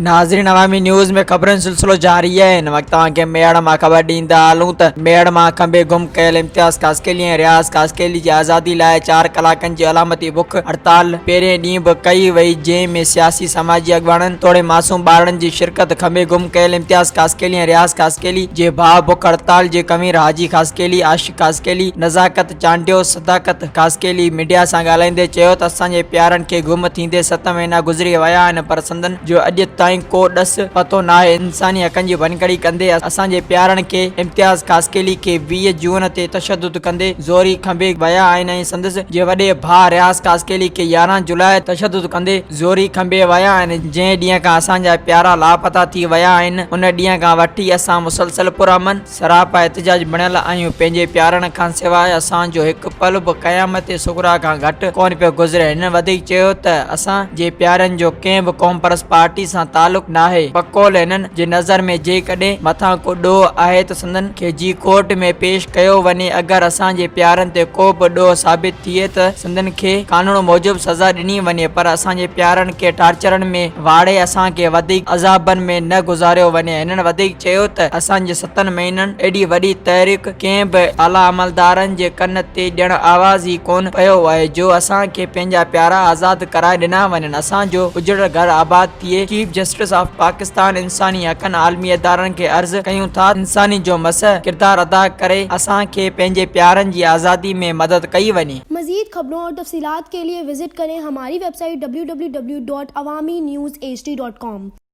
नाज़रीन अवामी न्यूज़ में ख़बरनि सिलसिलो जारी है। इन वक्त के मेड़ में खबर ॾींदा हलूं त मेड़ में खंबे गुम कयल इम्तियाज़ कास्केली ऐं रियाज़ कास्केली की आज़ादी लाइ 4 कलाकनि जी अलामती बुख हड़ताल पहिरें ॾींहुं बि कई वई, जंहिं में सियासी समाजी अॻवाननि तोड़े मासूम ॿारनि जी शिरकत। खंबे गुम कयल इम्तियाज़ कास्केली ऐं रियाज़ कास्केली जे भाउ बुख हड़ताल जे कमीर हाजी कास्केली, आशिक़ कास्केली, नज़ाकत चांडियो, सदाकत कास्केली मीडिया सां ॻाल्हाईंदे चयो त असांजे प्यारनि खे गुम थींदे 7 महीना गुज़री विया आहिनि, पर संदन जो अॼु ताईं को ॾस पतो नाहे। इंसानी हक़नि जी भनकड़ी कंदे असांजे प्यारनि खे इम्तियाज़ कास्केली खे 20 जून ते तशद्दुद कंदे ज़ोरी खंबे विया आहिनि ऐं संदसि जे वॾे भाउ रियाज़ कास्केली खे 11 जुलाई तशद्दुद कंदे ज़ोरी खंबे विया आहिनि। जंहिं ॾींहं खां असांजा प्यारा लापता थी विया आहिनि, उन ॾींहं खां वठी असां मुसलसल पुरअमन सरापा एहतिजाज बणियल आहियूं। पंहिंजे प्यारनि खां सवाइ असांजो हिकु पल बि क़यामत सुगरा खां घटि कोन पियो गुज़रे। हिन वधीक चयो त असांजे प्यारनि जो कंहिं बि क़ौम परस्त पार्टी सां तालुक नाहे। बकोल हिननि जे नज़र में जेकॾहिं मथां को ॾोह आहे त संदन खे जी कोर्ट में पेश कयो वञे। अगरि असांजे प्यारनि ते को बि ॾोह साबित थिए त संदन खे कानून मूजिब सज़ा ॾिनी वञे, पर असांजे प्यारनि खे टार्चरनि में वाड़े असांखे वधीक अज़ाबनि में न गुज़ारियो वञे। हिननि वधीक चयो त असांजे 7 महीननि एॾी वॾी तहरीक कंहिं बि आला अमलदारनि जे कन ते ॼण आवाज़ ई कोन पियो आहे जो असांखे पंहिंजा प्यारा आज़ाद कराए ॾिना वञनि। असांजो उजड़ घर आबाद थिए। चीफ जस्टिस ऑफ पाकिस्तान इंसानी हक़नि आलमी इदारनि खे अर्ज़ कयूं था इंसानी जो मसह किरदार अदा करे असांखे पंहिंजे प्यारनि जी आज़ादी में मदद कई वञे। मज़ीद खबरों और तफसीलात के लिए विजिट करें हमारी वेबसाइट www.awamiNewsHD.com।